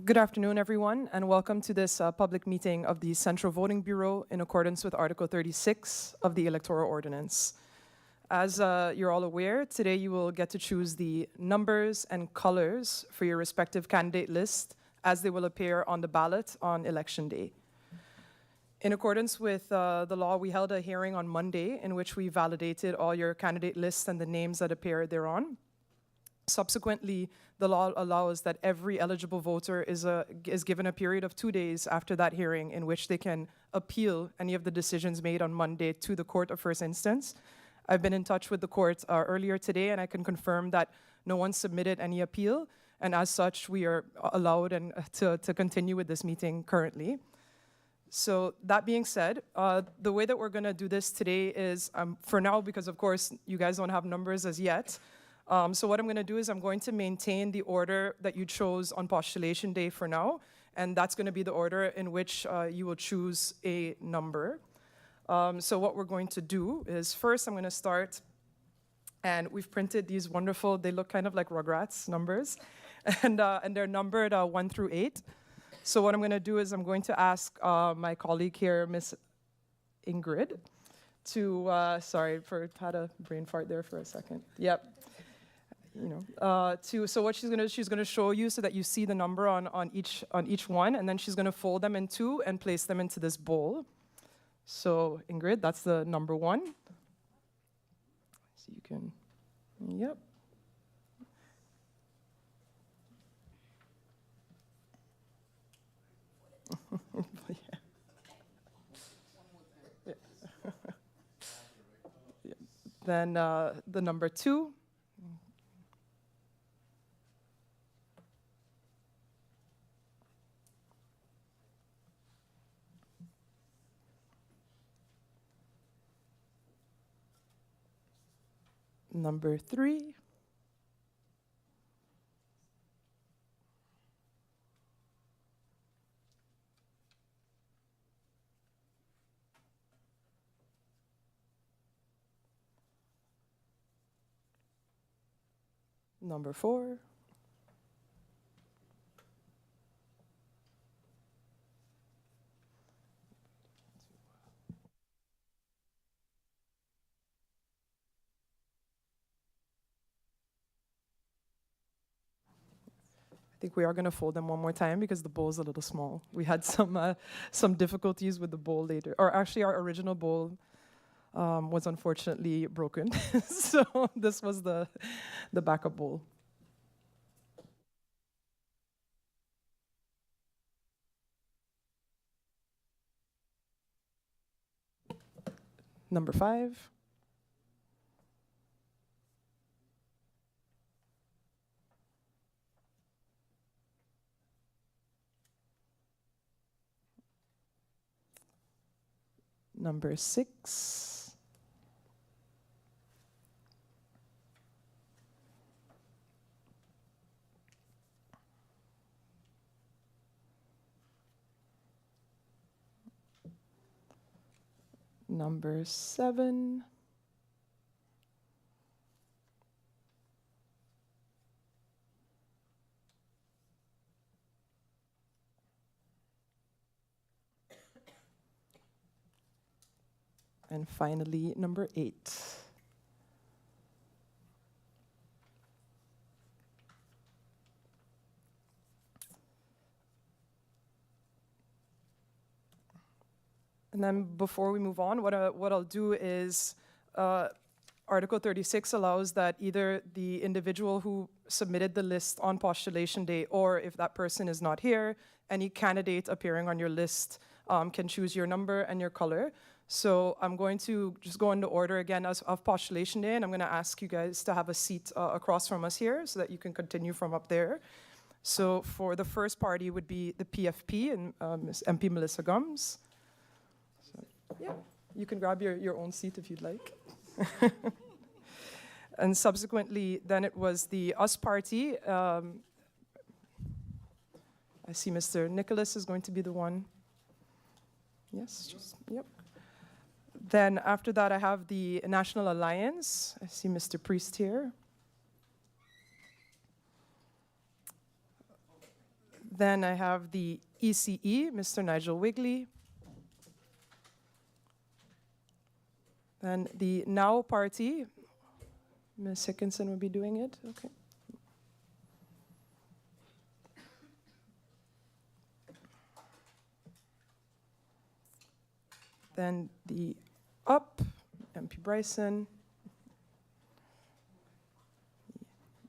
Good afternoon, everyone, and welcome to this public meeting of the Central Voting Bureau in accordance with Article 36 of the Electoral Ordinance. As you're all aware, today you will get to choose the numbers and colors for your respective candidate list as they will appear on the ballot on Election Day. In accordance with the law, we held a hearing on Monday in which we validated all your candidate lists and the names that appear thereon. Subsequently, the law allows that every eligible voter is given a period of 2 days after that hearing in which they can appeal any of the decisions made on Monday to the court of first instance. I've been in touch with the court earlier today, and I can confirm that no one submitted any appeal, and as such, we are allowed to continue with this meeting currently. So that being said, the way that we're going to do this today is, for now, because of course you guys don't have numbers as yet, so what I'm going to do is I'm going to maintain the order that you chose on postulation day for now, and that's going to be the order in which you will choose a number. So what we're going to do is first I'm going to start, and we've printed these wonderful, they look kind of like Rugrats numbers, and they're numbered 1 through 8. So what I'm going to do is I'm going to ask my colleague here, Miss Ingrid, to, sorry, had a brain fart there for a second. Yep. So what she's gonna show you so that you see the number on each one, and then she's gonna fold them in two and place them into this bowl. So Ingrid, that's the number 1. So you can, yep. Yeah. Yeah. Then the number 2. Number 3. Number 4. I think we are going to fold them one more time because the bowl is a little small. We had some difficulties with the bowl later, or actually our original bowl was unfortunately broken. So this was the backup bowl. Number 5. Number 6. Number 7. And finally, number 8. And then before we move on, what I'll do is Article 36 allows that either the individual who submitted the list on postulation day, or if that person is not here, any candidate appearing on your list can choose your number and your color. So I'm going to just go into order again of postulation day, and I'm going to ask you guys to have a seat across from us here so that you can continue from up there. So for the first party would be the PFP and Ms. MP Melissa Gums. So, yeah, you can grab your own seat if you'd like. And subsequently, then it was the US party. I see Mr. Nicholas is going to be the one. Yes, yep. Then after that, I have the National Alliance. I see Mr. Priest here. Then I have the ECE, Mr. Nigel Wigley. Then the Now Party, Ms. Hickinson will be doing it. Okay. Then the Up, MP Bryson.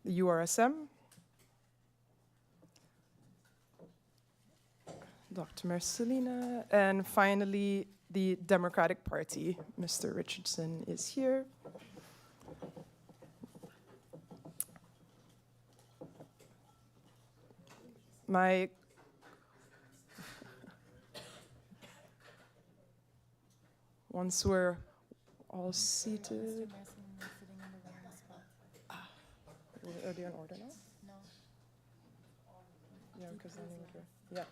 The URSM, Dr. Marcelina, and finally the Democratic Party. Mr. Richardson is here. Once we're all seated. Are they in order now? No. Yeah, because yeah.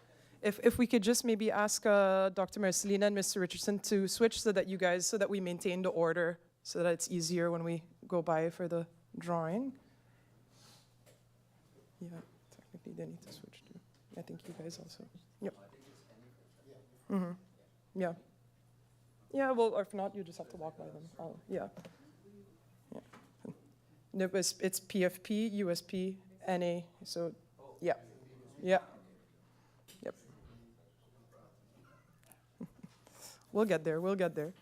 If we could just maybe ask Dr. Marcelina and Mr. Richardson to switch so that we maintain the order so that it's easier when we go by for the drawing. Yeah, technically they need to switch too. I think you guys also. Yep. Mm-hmm. Yeah. Yeah, well, or if not, you just have to walk by them. Oh, yeah. Yeah. No, it's PFP, USP, NA, so yeah. Yeah. Yep. We'll get there, we'll get there.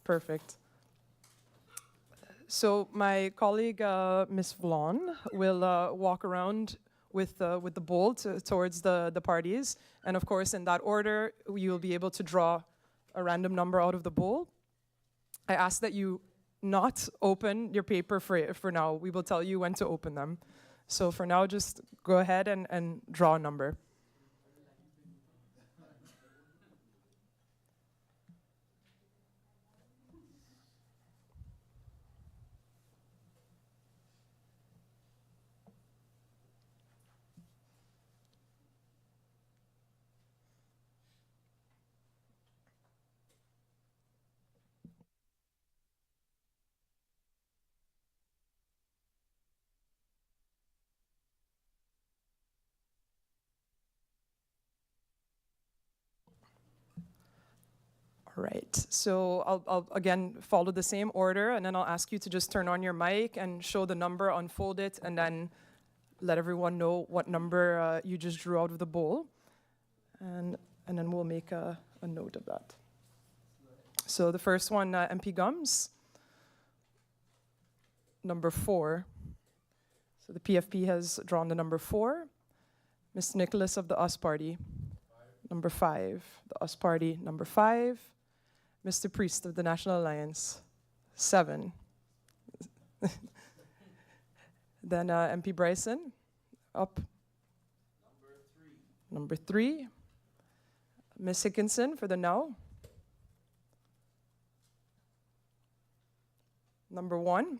Perfect. So my colleague, Ms. Vlon, will walk around with the bowl towards the parties. And of course, in that order, you'll be able to draw a random number out of the bowl. I ask that you not open your paper for now. We will tell you when to open them. So for now, just go ahead and draw a number. Right, so I'll again follow the same order, and then I'll ask you to just turn on your mic and show the number, unfold it, and then let everyone know what number you just drew out of the bowl. And then we'll make a note of that. So the first one, MP Gums, number 4. So the PFP has drawn the number 4. Mr. Nicholas of the US Party, number 5. The US Party, number 5. Mr. Priest of the National Alliance, 7. Then MP Bryson, up. Number 3. Ms. Hickinson for the Now. Number 1.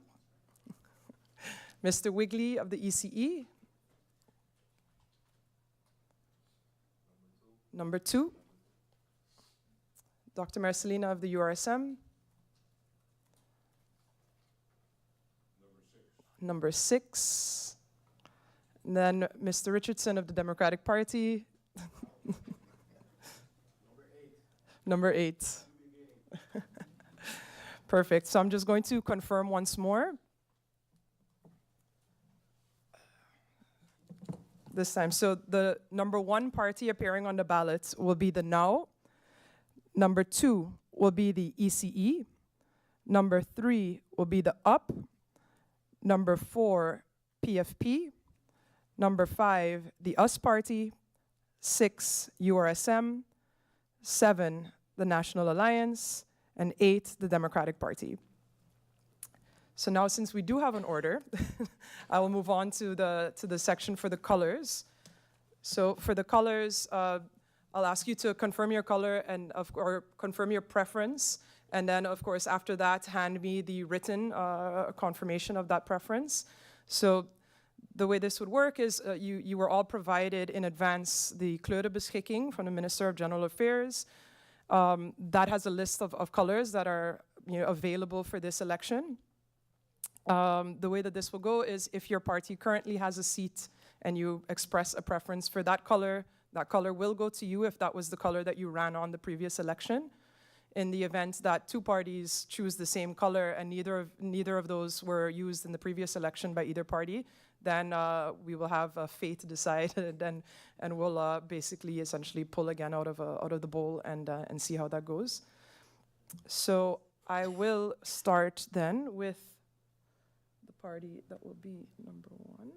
Mr. Wigley of the ECE. Number 2. Dr. Marcelina of the URSM. Number 6. And then Mr. Richardson of the Democratic Party. Number 8. Perfect. So I'm just going to confirm once more. This time. So the number 1 party appearing on the ballot will be the Now. Number 2 will be the ECE. Number 3 will be the Up. Number 4, PFP. Number 5, the US Party. 6, URSM. 7, the National Alliance. And 8, the Democratic Party. So now, since we do have an order, I will move on to the section for the colors. So for the colors, I'll ask you to confirm your color or confirm your preference. And then, of course, after that, hand me the written confirmation of that preference. So the way this would work is you were all provided in advance the kleurenbeschikking from the Minister of General Affairs. That has a list of colors that are available for this election. The way that this will go is if your party currently has a seat and you express a preference for that color will go to you if that was the color that you ran on the previous election. In the event that two parties choose the same color and neither of those were used in the previous election by either party, then we will have fate decide, and we'll basically essentially pull again out of the bowl and see how that goes. So I will start then with the party that will be number 1.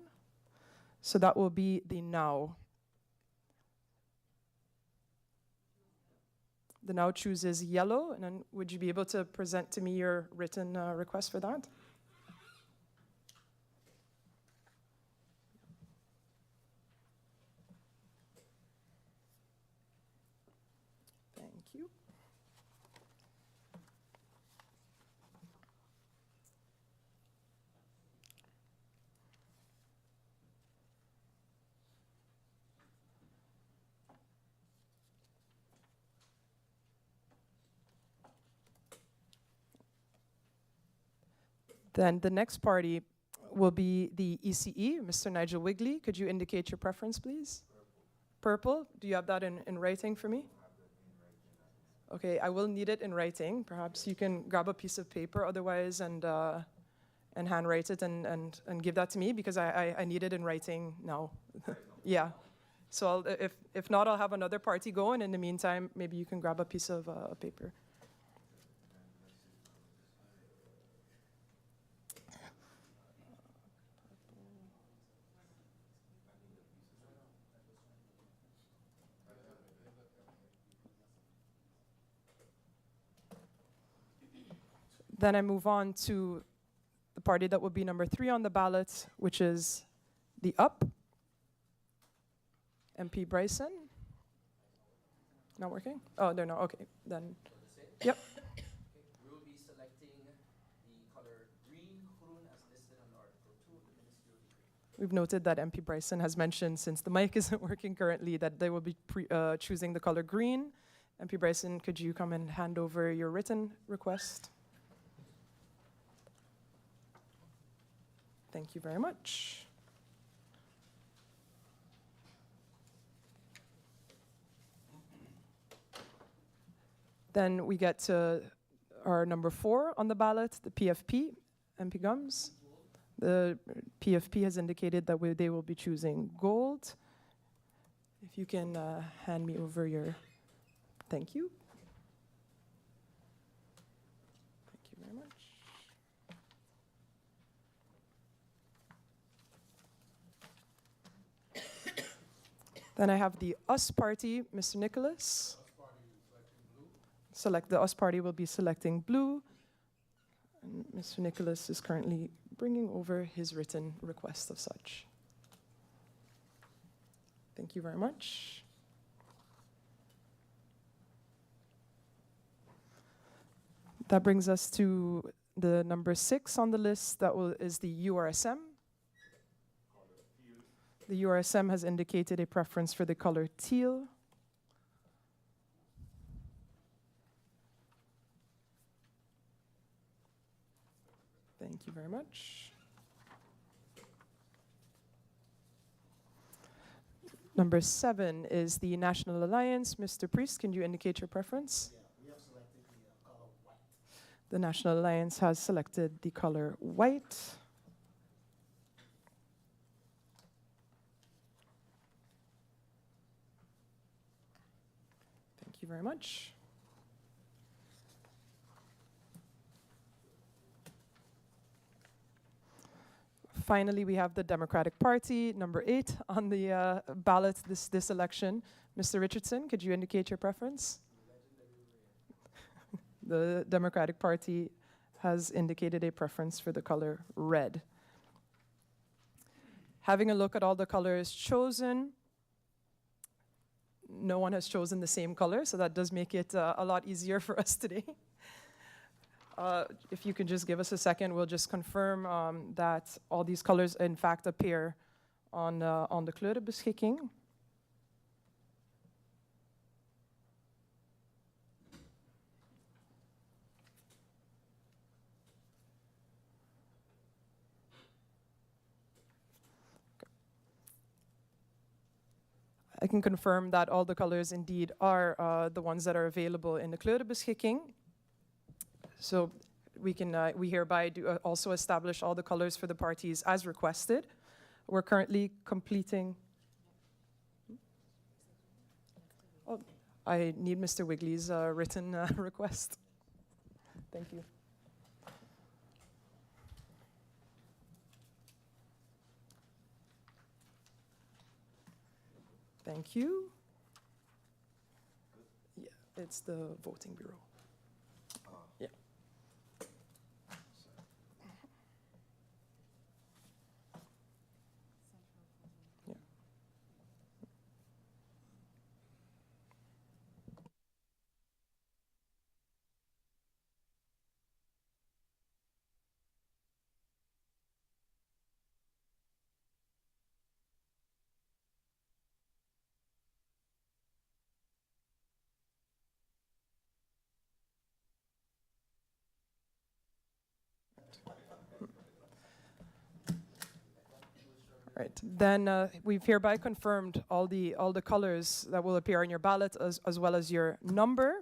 So that will be the Now. The Now chooses yellow, and then would you be able to present to me your written request for that? Thank you. Then the next party will be the ECE, Mr. Nigel Wigley. Could you indicate your preference, please? Purple. Do you have that in writing for me? Okay, I will need it in writing. Perhaps you can grab a piece of paper otherwise and handwrite it and give that to me, because I need it in writing now. Yeah. So if not, I'll have another party go, and in the meantime, maybe you can grab a piece of paper. Then I move on to the party that will be number 3 on the ballot, which is the Up. MP Bryson. Not working? Oh, they're not. Okay, then. Yep. We will be selecting the color green, groen, as listed on Article 2 of the Ministry of Decree. We've noted that MP Bryson has mentioned, since the mic isn't working currently, that they will be choosing the color green. MP Bryson, could you come and hand over your written request? Thank you very much. Then we get to our number 4 on the ballot, the PFP, MP Gums. The PFP has indicated that they will be choosing gold. If you can hand me over your, thank you. Thank you very much. Then I have the US party, Mr. Nicholas. The US party will be selecting blue. And Mr. Nicholas is currently bringing over his written request of such. Thank you very much. That brings us to the number 6 on the list. That is the URSM. The URSM has indicated a preference for the color teal. Thank you very much. Number 7 is the National Alliance. Mr. Priest, can you indicate your preference? Yeah, we have selected the color white. The National Alliance has selected the color white. Thank you very much. Finally, we have the Democratic Party, number 8 on the ballot this election. Mr. Richardson, could you indicate your preference? The Democratic Party has indicated a preference for the color red. Having a look at all the colors chosen, no one has chosen the same color, so that does make it a lot easier for us today. If you could just give us a second, we'll just confirm that all these colors in fact appear on the kleurenbeschikking. I can confirm that all the colors indeed are the ones that are available in the kleurenbeschikking. So we hereby do also establish all the colors for the parties as requested. We're currently completing. Oh, I need Mr. Wigley's written request. Thank you. Thank you. Yeah, it's the voting bureau. Yeah. Yeah. Right. Then we've hereby confirmed all the colors that will appear on your ballot, as well as your number.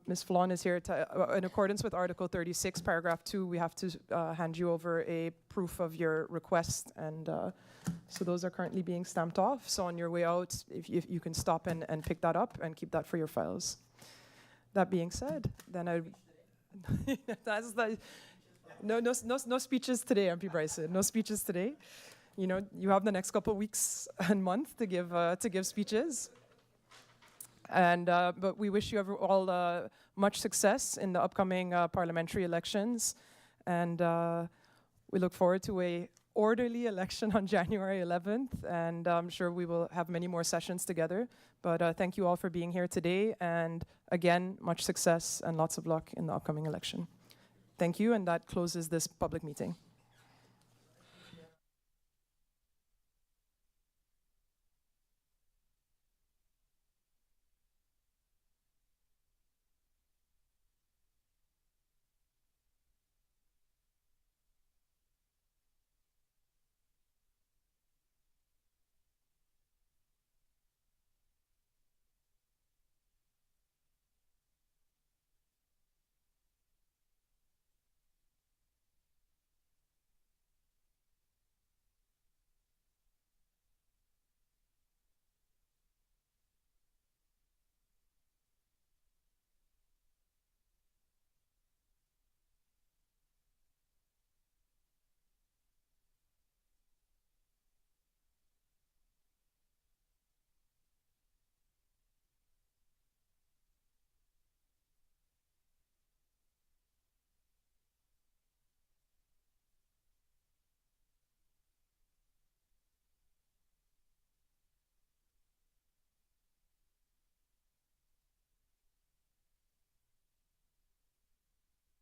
Ms. Flawn is here to, in accordance with Article 36, Paragraph 2, we have to hand you over a proof of your request, and so those are currently being stamped off. So on your way out, if you can stop and pick that up and keep that for your files. That being said, then no speeches today, MP Bryson. No speeches today. You know, you have the next couple of weeks and month to give speeches. And but we wish you all much success in the upcoming parliamentary elections, and we look forward to a orderly election on January 11th. And I'm sure we will have many more sessions together. But thank you all for being here today, and again, much success and lots of luck in the upcoming election. Thank you, and that closes this public meeting.